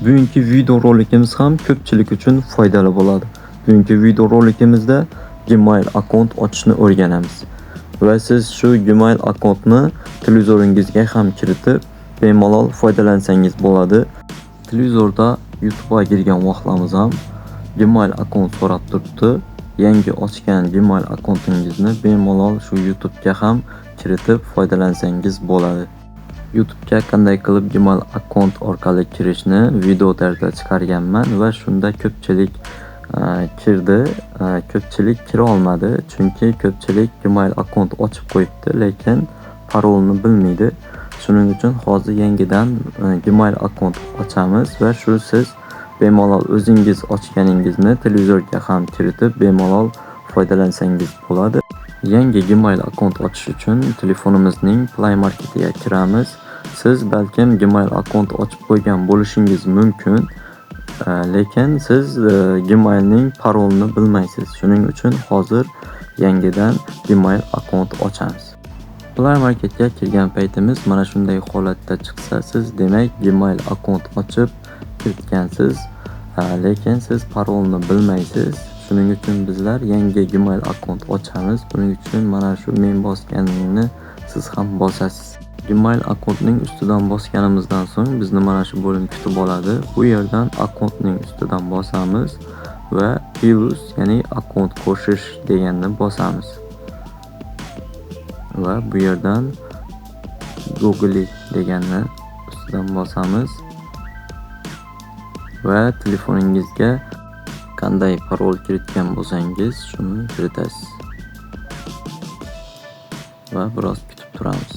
Bugungi video rolikimiz ham ko'pchilik uchun foydali bo'ladi. Bugungi video rolikimizda Gmail akkaunt ochishni o'rganamiz. Va siz shu Gmail akkauntni televizoringizga ham kiritib, bemalol foydalansangiz bo'ladi. Televizorda YouTube'ga kirgan vaqtimiz ham Gmail akkaunt so'rab turibdi. Yangi ochgan Gmail akkauntingizni bemalol shu YouTube'ga ham kiritib foydalansangiz bo'ladi. YouTube'ga qanday qilib Gmail akkaunt orqali kirishni video tarzida chiqarganman va shunda ko'pchilik kirdi, ko'pchilik kira olmadi, chunki ko'pchilik Gmail akkaunt ochib qo'yibdi, lekin parolni bilmaydi. Shuning uchun hozir yangidan Gmail akkaunt ochamiz va shu siz bemalol o'zingiz ochganingizni televizorga ham kiritib bemalol foydalansangiz bo'ladi. Yangi Gmail akkaunt ochish uchun telefonimizning Play Marketiga kiramiz. Siz balkim Gmail akkaunt ochib qo'ygan bo'lishingiz mumkin, lekin siz Gmailning parolini bilmaysiz. Shuning uchun hozir yangidan Gmail akkaunt ochamiz. Play Marketga kirgan paytimiz mana shunday holatda chiqsa, siz demak Gmail akkaunt ochib kiritgansiz, lekin siz parolni bilmaysiz. Shuning uchun bizlar yangi Gmail akkaunt ochamiz. Buning uchun mana shu men bosganimni siz ham bosasiz. Gmail akkauntning ustidan bosganimizdan so'ng bizni mana shu bo'lim kutib oladi. Bu yerdan akkauntning ustidan bosamiz va use, ya'ni akkaunt qo'shish deganni bosamiz. Va bu yerdan Google deganni ustidan bosamiz va telefoningizga qanday parol kiritgan bo'lsangiz, shuni kiritasiz. Va biroz kutib turamiz.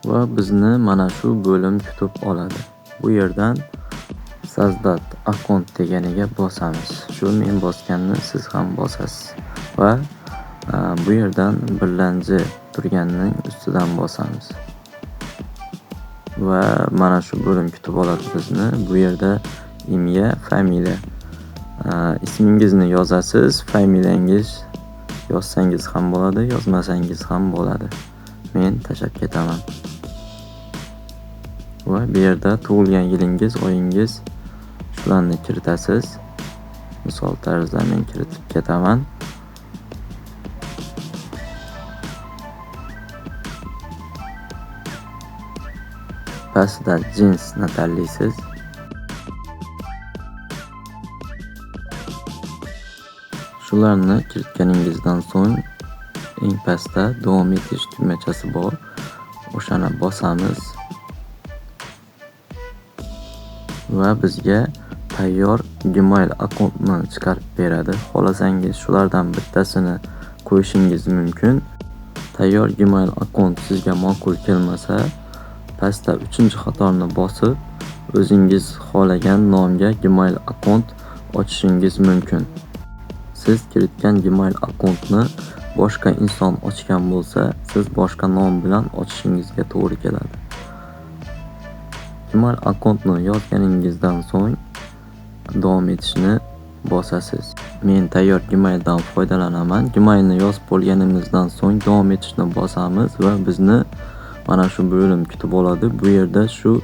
Va bizni mana shu bo'lim kutib oladi. Bu yerdan Sazdat akkaunt deganiga bosamiz. Shu men bosganni siz ham bosasiz. Va bu yerdan birlanchi turganning ustidan bosamiz. Va mana shu bo'lim kutib oladi bizni. Bu yerda imya, familiya. Ismingizni yozasiz, familiyangiz yozsangiz ham bo'ladi, yozmasangiz ham bo'ladi. Men tashab ketaman. Va bu yerda tug'ilgan yilingiz, oyingiz shularni kiritasiz. Misol tarzda men kiritib ketaman. Pastda jinsni tanlaysiz. Shularni kiritganingizdan so'ng eng pastda davom etish tugmachasi bor. O'shani bosamiz. Va bizga tayyor Gmail akkauntni chiqarib beradi. Xohlasangiz shulardan bittasini qo'yishingiz mumkin. Tayyor Gmail akkaunt sizga ma'qul kelmasa, pastda 3-qatorni bosib, o'zingiz xohlagan nomga Gmail akkaunt ochishingiz mumkin. Siz kiritgan Gmail akkauntni boshqa inson ochgan bo'lsa, siz boshqa nom bilan ochishingizga to'g'ri keladi. Gmail akkauntni yozganingizdan so'ng davom etishni bosasiz. Men tayyor Gmaildan foydalanaman. Gmailni yozib bo'lganimizdan so'ng davom etishni bosamiz va bizni mana shu bo'lim kutib oladi. Bu yerda shu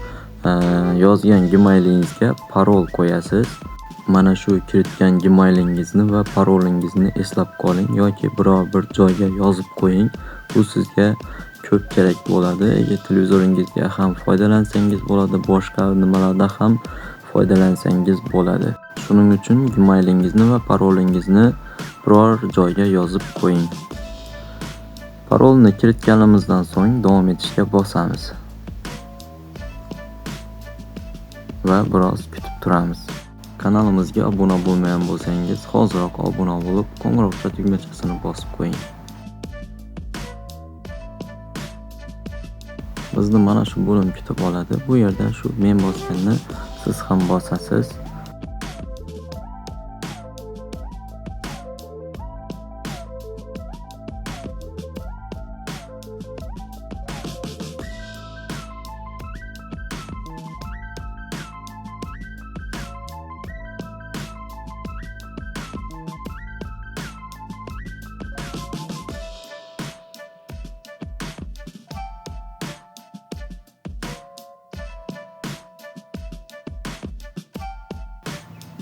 yozgan Gmailingizga parol qo'yasiz. Mana shu kiritgan Gmailingizni va parolingizni eslab qoling yoki biror bir joyga yozib qo'ying. Bu sizga ko'p kerak bo'ladi. Televizoringizga ham foydalansangiz bo'ladi, boshqa nimalarda ham foydalansangiz bo'ladi. Shuning uchun Gmailingizni va parolingizni biror joyga yozib qo'ying. Parolni kiritganimizdan so'ng davom etishga bosamiz. Va biroz kutib turamiz. Kanalimizga obuna bo'lmagan bo'lsangiz, hoziroq obuna bo'lib, qo'ng'iroqcha tugmachasini bosib qo'ying. Bizni mana shu bo'lim kutib oladi. Bu yerda shu men bosganni siz ham bosasiz.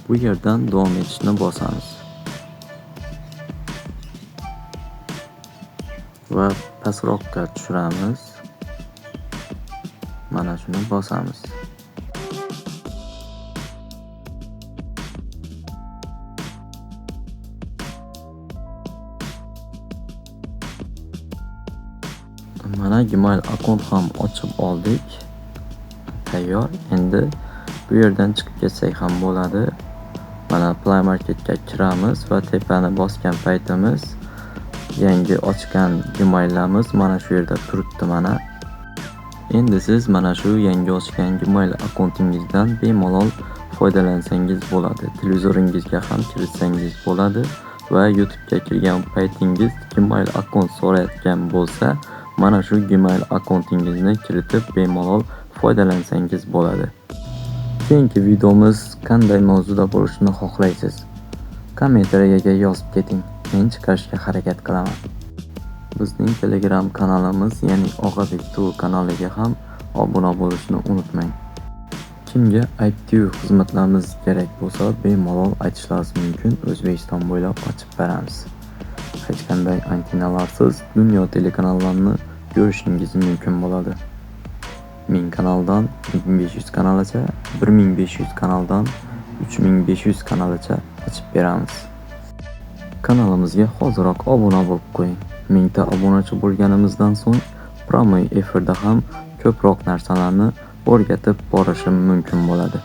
Bu yerdan davom etishni bosamiz. Va pastroqqa tushiramiz. Mana shuni bosamiz. Mana Gmail akkaunt ham ochib oldik. Tayyor. Endi bu yerdan chiqib ketsak ham bo'ladi. Mana Play Marketga kiramiz va tepani bosgan paytimiz yangi ochgan Gmail'larimiz mana shu yerda turibdi mana. Endi siz mana shu yangi ochgan Gmail akkauntingizdan bemalol foydalansangiz bo'ladi. Televizoringizga ham kiritsangiz bo'ladi va YouTube'ga kirgan paytingiz Gmail akkaunt so'rayotgan bo'lsa, mana shu Gmail akkauntingizni kiritib bemalol foydalansangiz bo'ladi. Keyingi videomiz qanday mavzuda bo'lishini xohlaysiz? Kommentariyaga yozib keting. Men chiqarishga harakat qilaman. Bizning Telegram kanalimiz, ya'ni Og'abek TV kanaliga ham obuna bo'lishni unutmang. Kimga IPTV xizmatlarimiz kerak bo'lsa, bemalol aytishlaringiz mumkin. O'zbekiston bo'ylab ochib beramiz. Hech qanday antenalarsiz dunyo telekanallarini ko'rishingiz mumkin bo'ladi. 1000 kanaldan 1500 kanalgacha, 1500 kanaldan 3500 kanalgacha ochib beramiz. Kanalimizga hoziroq obuna bo'lib qo'ying. 1000 ta obunachi bo'lganimizdan so'ng prямой efirda ham ko'proq narsalarni o'rgatib borishim mumkin bo'ladi.